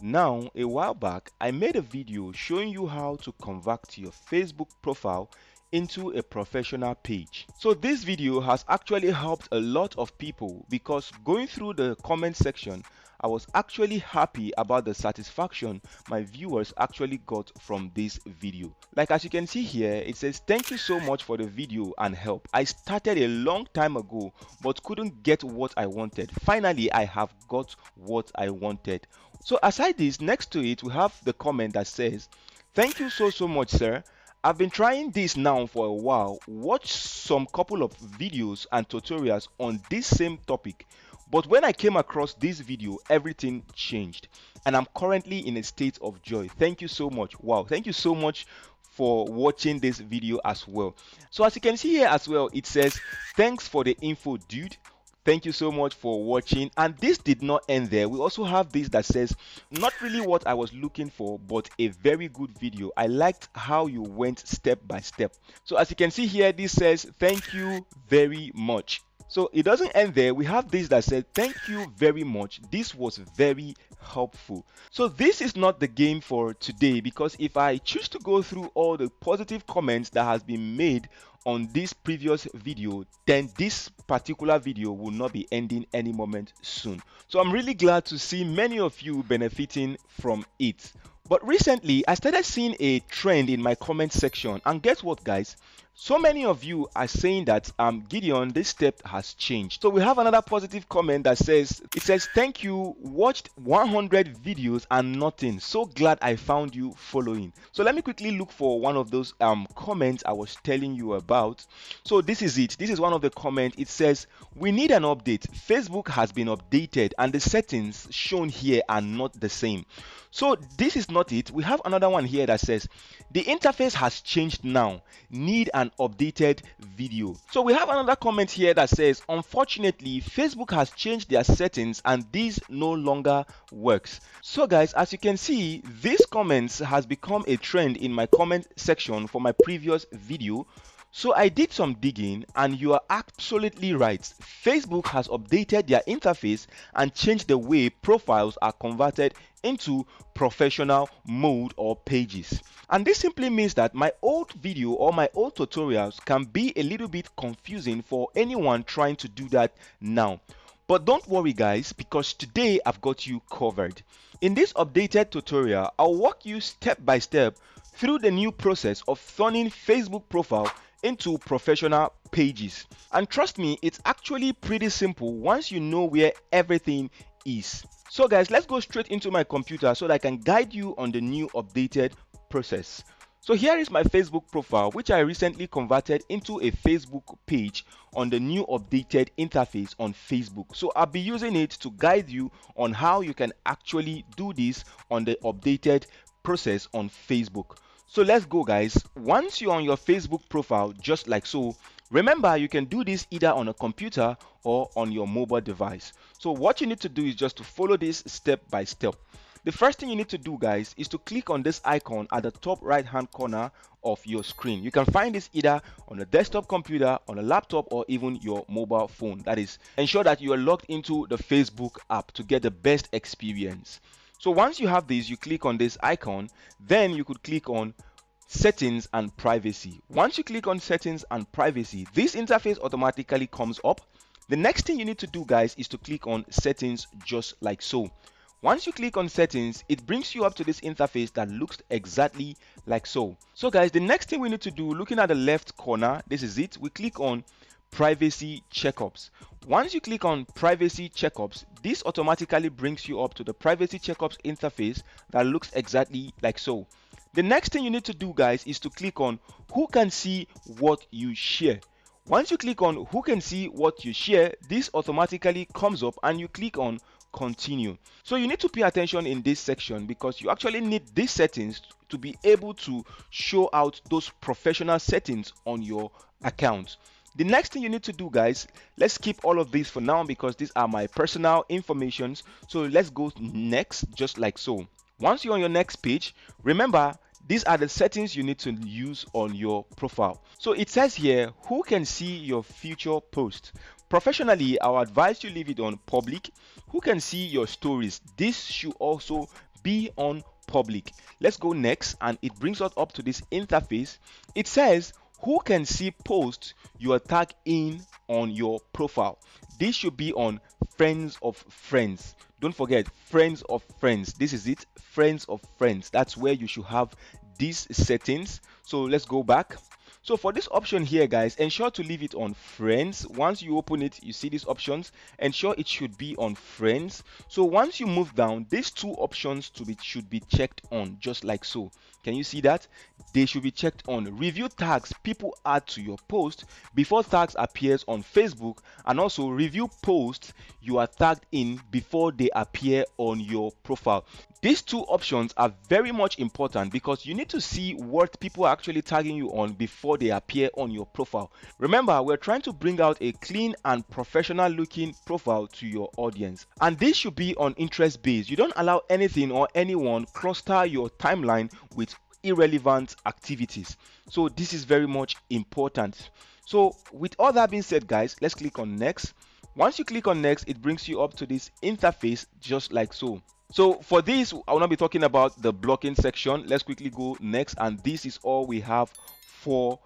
Now, a while back, I made a video showing you how to convert your Facebook profile into a professional page. So this video has actually helped a lot of people because going through the comment section, I was actually happy about the satisfaction my viewers actually got from this video. Like as you can see here, it says thank you so much for the video and help. I started a long time ago but couldn't get what I wanted. Finally, I have got what I wanted. So aside this, next to it we have the comment that says thank you so much, sir. I've been trying this now for a while. Watch some couple of videos and tutorials on this same topic. But when I came across this video, everything changed. And I'm currently in a state of joy. Thank you so much. Wow. Thank you so much for watching this video as well. So as you can see here as well, it says, thanks for the info, dude. Thank you so much for watching. And this did not end there. We also have this that says, not really what I was looking for, but a very good video. I liked how you went step by step. So as you can see here, this says, thank you very much. So it doesn't end there. We have this that said, thank you very much. This was very helpful. So this is not the game for today, because if I choose to go through all the positive comments that has been made on this previous video, then this particular video will not be ending any moment soon. So I'm really glad to see many of you benefiting from it. But recently I started seeing a trend in my comment section, and guess what, guys? So many of you are saying that Gideon, this step has changed. So we have another positive comment that says, it says, thank you, watched 100 videos and nothing. So glad I found you following. So let me quickly look for one of those comments I was telling you about. So this is it. This is one of the comments. It says, we need an update. Facebook has been updated and the settings shown here are not the same. So this is not it. We have another one here that says the interface has changed now. Need an updated video. So we have another comment here that says, unfortunately, Facebook has changed their settings and this no longer works. So guys, as you can see, this comments has become a trend in my comment section for my previous video. So I did some digging and you are absolutely right. Facebook has updated their interface and changed the way profiles are converted into professional mode or pages. And this simply means that my old video or my old tutorials can be a little bit confusing for anyone trying to do that now. But don't worry guys, because today I've got you covered. In this updated tutorial, I'll walk you step by step through the new process of turning Facebook profile into professional pages. And trust me, it's actually pretty simple once you know where everything is. So guys, let's go straight into my computer so that I can guide you on the new updated process. So here is my Facebook profile, which I recently converted into a Facebook page on the new updated interface on Facebook. So I'll be using it to guide you on how you can actually do this on the updated process on Facebook. So let's go guys. Once you're on your Facebook profile, just like so, remember you can do this either on a computer or on your mobile device. So what you need to do is just to follow this step by step. The first thing you need to do guys is to click on this icon at the top right hand corner of your screen. You can find this either on a desktop computer, on a laptop, or even your mobile phone. That is, ensure that you are logged into the Facebook app to get the best experience. So once you have this, you click on this icon, then you could click on settings and privacy. Once you click on settings and privacy, this interface automatically comes up. The next thing you need to do guys is to click on settings just like so. Once you click on settings, it brings you up to this interface that looks exactly like so. So guys, the next thing we need to do, looking at the left corner, this is it, we click on privacy checkups. Once you click on privacy checkups, this automatically brings you up to the privacy checkups interface that looks exactly like so. The next thing you need to do guys is to click on who can see what you share. Once you click on who can see what you share, this automatically comes up and you click on continue. So you need to pay attention in this section because you actually need these settings to be able to show out those professional settings on your account. The next thing you need to do guys, let's skip all of these for now because these are my personal informations. So let's go next just like so. Once you're on your next page, remember these are the settings you need to use on your profile. So it says here, who can see your future post? Professionally, I would advise you leave it on public. Who can see your stories? This should also be on public. Let's go next, and it brings us up to this interface. It says who can see posts you are tagged in on your profile. This should be on friends of friends. Don't forget, friends of friends. This is it, friends of friends. That's where you should have these settings. So let's go back. So for this option here, guys, ensure to leave it on friends. Once you open it, you see these options. Ensure it should be on friends. So once you move down, these two options should be checked on, just like so. Can you see that? They should be checked on. Review tags people add to your post before tags appears on Facebook, and also review posts you are tagged in before they appear on your profile. These two options are very much important because you need to see what people are actually tagging you on before they appear on your profile. Remember, we're trying to bring out a clean and professional looking profile to your audience, and this should be on interest based. You don't allow anything or anyone cluster your timeline with irrelevant activities. So this is very much important. So with all that being said, guys, let's click on next. Once you click on next, it brings you up to this interface just like so. So for this, I will not be talking about the blocking section. Let's quickly go next, and this is all we have for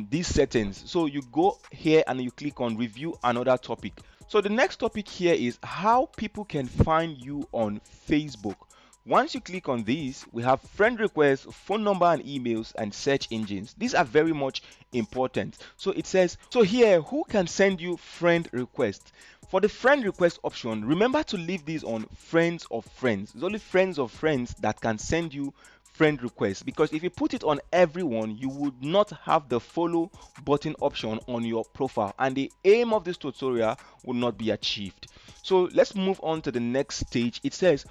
these settings. So you go here and you click on review another topic. So the next topic here is how people can find you on Facebook. Once you click on this, we have friend requests, phone number and emails, and search engines. These are very much important. So it says, so here, who can send you friend requests? For the friend request option, remember to leave these on friends of friends. It's only friends of friends that can send you friend requests, because if you put it on everyone, you would not have the follow button option on your profile, and the aim of this tutorial will not be achieved. So let's move on to the next stage. It says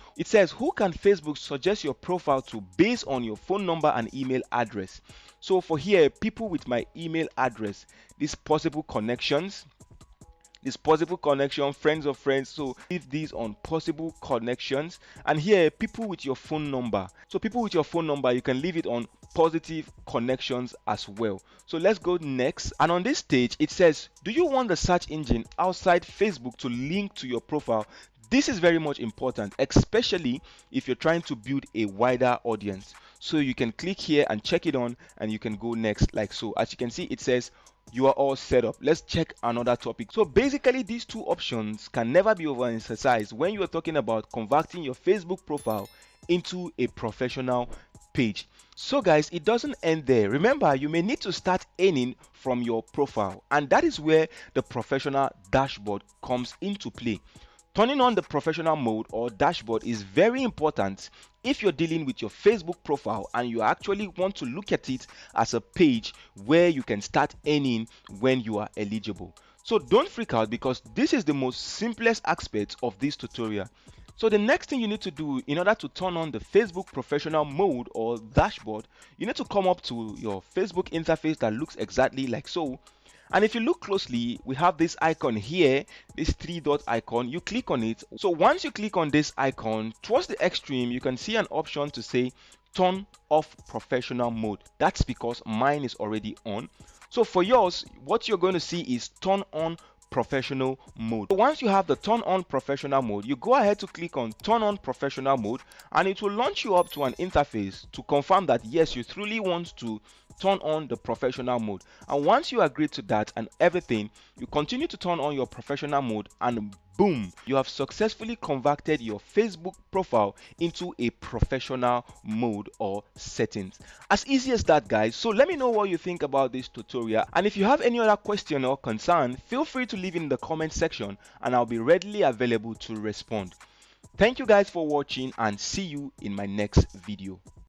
who can Facebook suggest your profile to based on your phone number and email address. So for here, people with my email address, these possible connections, friends of friends. So leave these on possible connections, and here people with your phone number. So people with your phone number, you can leave it on positive connections as well. So let's go next, and on this stage it says, do you want the search engine outside Facebook to link to your profile? This is very much important, especially if you're trying to build a wider audience. So you can click here and check it on, and you can go next like so. As you can see, it says you are all set up. Let's check another topic. So basically, these two options can never be overemphasized when you are talking about converting your Facebook profile into a professional page. So guys, it doesn't end there. Remember, you may need to start earning from your profile, and that is where the professional dashboard comes into play. Turning on the professional mode or dashboard is very important if you're dealing with your Facebook profile and you actually want to look at it as a page where you can start earning when you are eligible. So don't freak out, because this is the most simplest aspect of this tutorial. So the next thing you need to do in order to turn on the Facebook professional mode or dashboard, you need to come up to your Facebook interface that looks exactly like so. And if you look closely, we have this icon here, this 3-dot icon. You click on it. So once you click on this icon, towards the extreme, you can see an option to say turn off professional mode. That's because mine is already on. So for yours, what you're going to see is turn on professional mode. So once you have the turn on professional mode, you go ahead to click on turn on professional mode, and it will launch you up to an interface to confirm that yes, you truly want to turn on the professional mode. And once you agree to that and everything, you continue to turn on your professional mode, and boom, you have successfully converted your Facebook profile into a professional mode or settings. As easy as that, guys. So let me know what you think about this tutorial, and if you have any other question or concern, feel free to leave in the comment section and I'll be readily available to respond. Thank you guys for watching, and see you in my next video.